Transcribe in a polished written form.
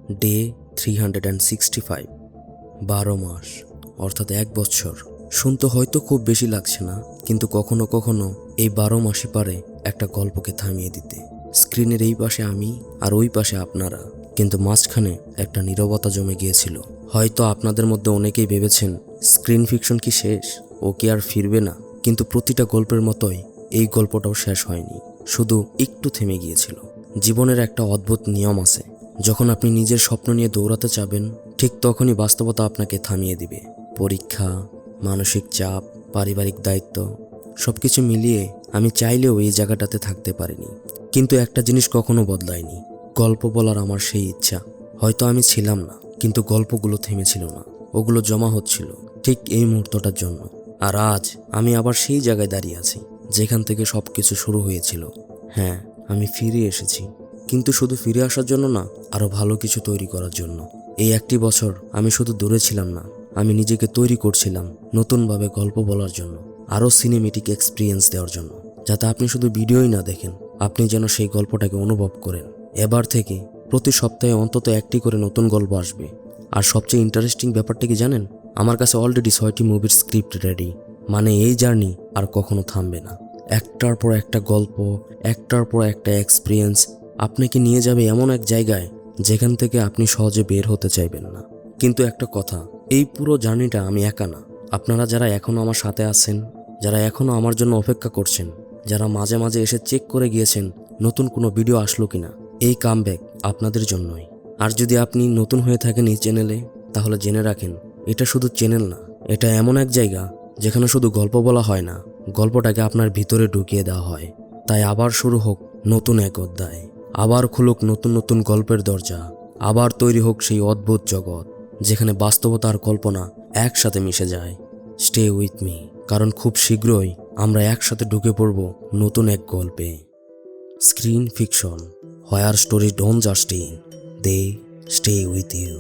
Day 365, 12 মাস অর্থাৎ 1 বছর। শুনতে হয়তো খুব বেশি লাগছে না, কিন্তু কখনো কখনো এই 12 মাসই পারে একটা গল্পকে থামিয়ে দিতে। স্ক্রিনের এই পাশে আমি আর ওই পাশে আপনারা, কিন্তু মাঝখানে একটা নীরবতা জমে গিয়েছিল। হয়তো আপনাদের মধ্যে অনেকেই ভেবেছেন স্ক্রিন ফিকশন কি শেষ, ও কি আর ফিরবে না? কিন্তু প্রতিটা গল্পের মতোই এই গল্পটাও শেষ হয়নি, শুধু একটু থেমে গিয়েছিল। জীবনের একটা অদ্ভুত নিয়ম আছে, যখন আপনি নিজের স্বপ্ন নিয়ে দৌড়াতে চাবেন, ঠিক তখনই বাস্তবতা আপনাকে থামিয়ে দিবে। পরীক্ষা, মানসিক চাপ, পারিবারিক দায়িত্ব সবকিছু মিলিয়ে আমি চাইলেও এই জায়গাটাতে থাকতে পারিনি। কিন্তু একটা জিনিস কখনো বদলায়নি, গল্প বলার আমার সেই ইচ্ছা। হয়তো আমি ছিলাম না, কিন্তু গল্পগুলো থেমেছিল না, ওগুলো জমা হচ্ছিল ঠিক এই মুহূর্তটার জন্য। আর আজ আমি আবার সেই জায়গায় দাঁড়িয়ে আছি যেখান থেকে সবকিছু শুরু হয়েছিল। হ্যাঁ, আমি ফিরে এসেছি, কিন্তু শুধু ফিরে আসার জন্য না, আরো ভালো কিছু তৈরি করার জন্য। এই 1টি বছর আমি শুধু দূরে ছিলাম না, আমি নিজেকে তৈরি করছিলাম নতুনভাবে গল্প বলার জন্য, আরও সিনেমেটিক এক্সপিরিয়েন্স দেওয়ার জন্য, যাতে আপনি শুধু ভিডিওই না দেখেন, আপনি যেন সেই গল্পটাকে অনুভব করেন। এবার থেকে প্রতি সপ্তাহে অন্তত 1টি করে নতুন গল্প আসবে। আর সবচেয়ে ইন্টারেস্টিং ব্যাপারটা কি জানেন? আমার কাছে অলরেডি 6টি মুভির স্ক্রিপ্ট রেডি। মানে এই জার্নি আর কখনো থামবে না। একটার পর একটা গল্প, একটার পর একটা এক্সপিরিয়েন্স আপনাকে নিয়ে যাবে এমন এক জায়গায় যেখান থেকে আপনি সহজে বের হতে চাইবেন না। কিন্তু একটা কথা, এই পুরো জার্নিটা আমি একা না। আপনারা যারা এখনো আমার সাথে আছেন, যারা এখনো আমার জন্য অপেক্ষা করছেন, যারা মাঝে মাঝে এসে চেক করে গিয়েছেন নতুন কোনো ভিডিও আসলো কিনা, এই কামব্যাক আপনাদের জন্যই। আর যদি আপনি নতুন হয়ে থাকেন এই চ্যানেলে, তাহলে জেনে রাখেন, এটা শুধু চ্যানেল না, এটা এমন এক জায়গা যেখানে শুধু গল্প বলা হয় না, গল্পটাকে আপনার ভিতরে ঢুকিয়ে দেওয়া হয়। তাই আবার শুরু হোক নতুন এক অধ্যায়, আবার খুলুক নতুন নতুন গল্পের দরজা, আবার তৈরি হোক সেই অদ্ভুত জগৎ যেখানে বাস্তবতা আর কল্পনা একসাথে মিশে যায়। স্টে উইথ মি, কারণ খুব শীঘ্রই আমরা একসাথে ঢুকে পড়ব নতুন এক গল্পে। Screen fiction, where story don't just end, they stay with you.